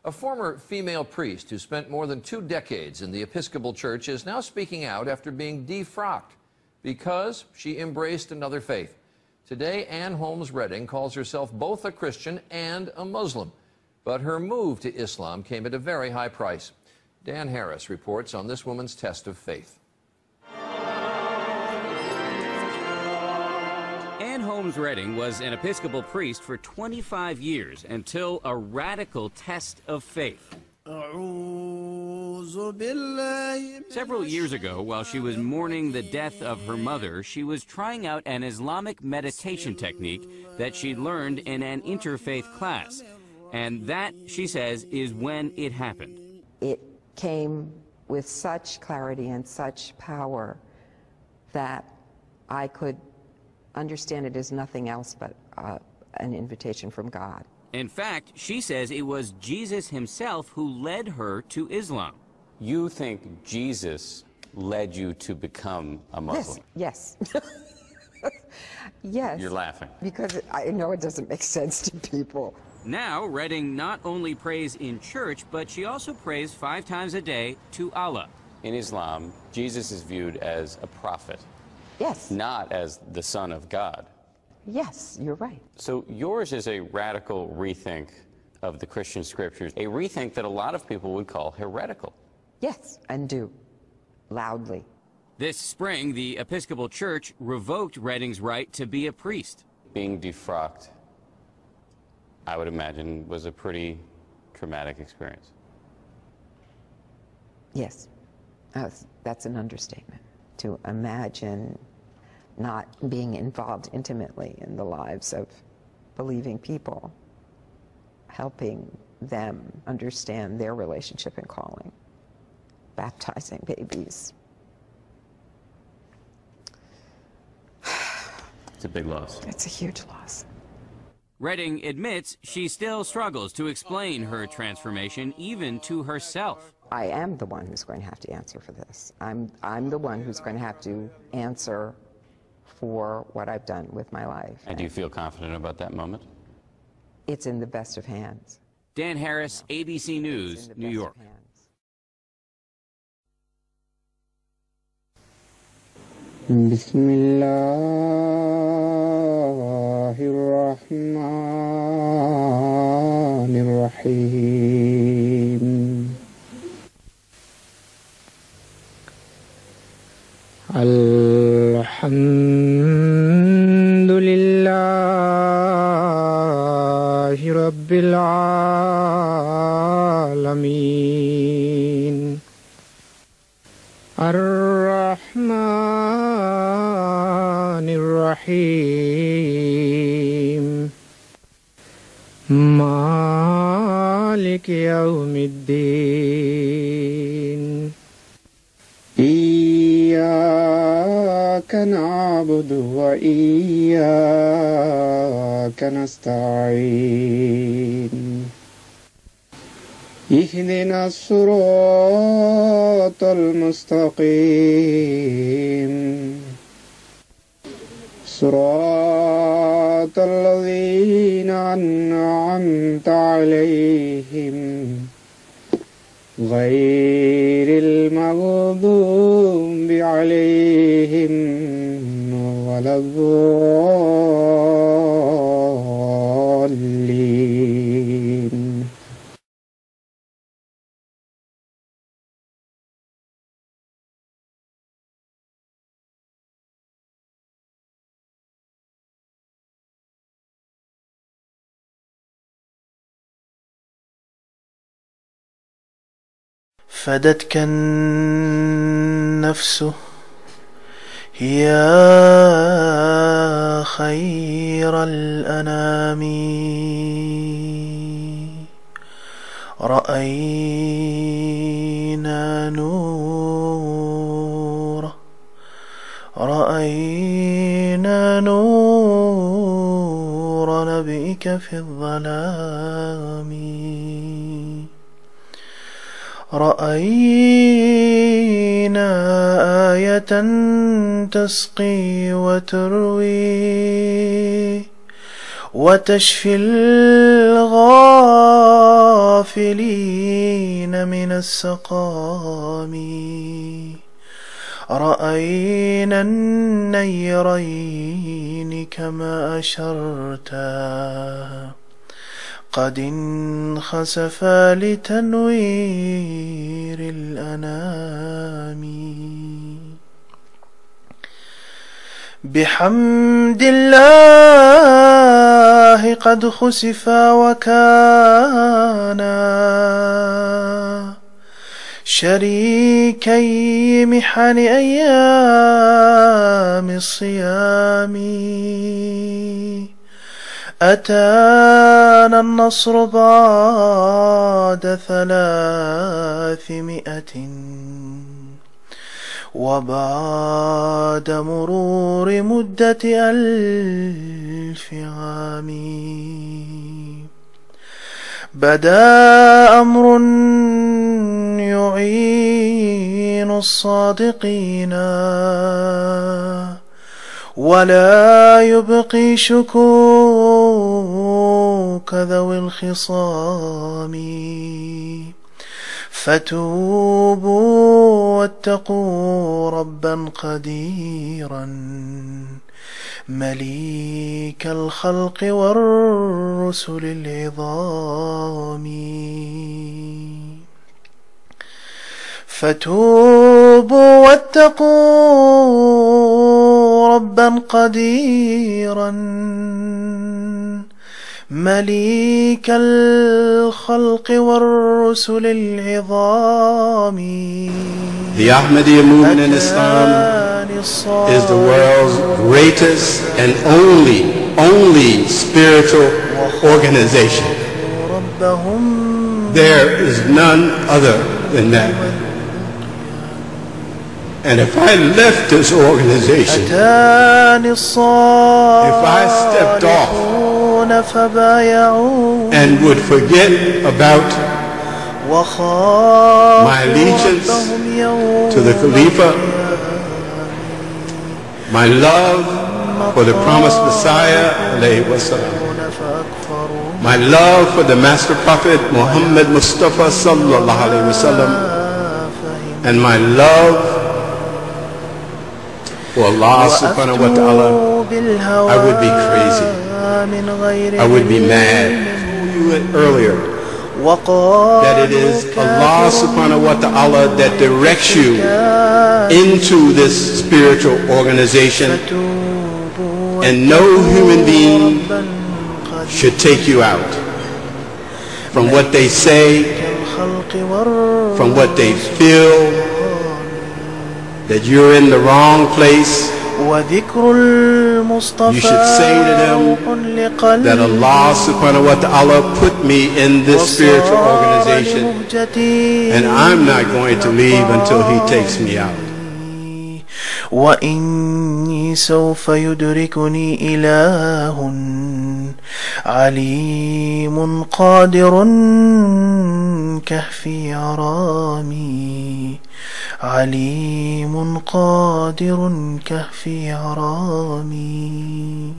A former female priest who spent more than 2 decades in the Episcopal Church is now speaking out after being defrocked because she embraced another faith. Today, Ann Holmes Redding calls herself both a Christian and a Muslim, but her move to Islam came at a very high price. Dan Harris reports on this woman's test of faith. Ann Holmes Redding was an Episcopal priest for 25 years until a radical test of faith. Several years ago, while she was mourning the death of her mother, she was trying out an Islamic meditation technique that she learned in an interfaith class. And that, she says, is when it happened. It came with such clarity and such power that I could understand it as nothing else but an invitation from God. In fact, she says it was Jesus himself who led her to Islam. You think Jesus led you to become a Muslim? Yes. Yes. You're laughing. Because I know it doesn't make sense to people. Now, Redding not only prays in church, but she also prays 5 times a day to Allah. In Islam, Jesus is viewed as a prophet. Yes. Not as the Son of God. Yes, you're right. So yours is a radical rethink of the Christian scriptures, a rethink that a lot of people would call heretical. Yes, and do. Loudly. This spring, the Episcopal Church revoked Redding's right to be a priest. Being defrocked, I would imagine, was a pretty traumatic experience. Yes. That's an understatement. To imagine not being involved intimately in the lives of believing people, helping them understand their relationship and calling, baptizing babies. It's a big loss. It's a huge loss. Redding admits she still struggles to explain her transformation, even to herself. I am the one who's going to have to answer for this. I'm the one who's going to have to answer for what I've done with my life. And do you feel confident about that moment? It's in the best of hands. Dan Harris, ABC News, New York. Bismillahirrahmanirrahim. Alhamdulillahi Rabbil Alameen. Ar-Rahmanir-Rahim. Malik Yawmiddin. إياك نعبد وإياك نستعين اهدنا الصراط المستقيم صراط الذين أنعمت عليهم غير المغضوب عليهم ولا الضالين. فدتك النفس يا خير الأنام رأينا نور نبيك في الظلام رأينا آية تسقي وتروي وتشفي الغافلين من السقام. رأينا النيرين كما أشرتا قد انخسفا لتنوير الأنام. بحمد الله قد خسفا وكانا شريكي محن أيام الصيام. أتانا النصر بعد 300 وبعد مرور مدة 1000 عام. بدا أمر يعين الصادقين ولا يبقي شكوك ذوي الخصام. فتوبوا واتقوا ربا قديرا مليك الخلق والرسل العظام. فتوبوا واتقوا ربا قديرا مليك الخلق والرسل العظام. The Ahmadiyya movement in Islam is the world's greatest and only spiritual organization. There is none other than that. And if I left this organization, if I stepped off and would forget about my allegiance to the Khalifa, my love for the promised Messiah, my love for the Master Prophet Muhammad Mustafa sallallahu alaihi wasallam, and my love for Allah subhanahu wa ta'ala, I would be crazy. I would be mad. You earlier that it is Allah subhanahu wa ta'ala that directs you into this spiritual organization, and no human being should take you out from what they say, from what they feel, that you're in the wrong place. You should say to them that Allah subhanahu wa ta'ala put me in this spiritual organization, and I'm not going to leave until He takes me out. وإني سوف يدركني إله عليم قادر كهفي عرامي. عليم قادر كهفي عرامي.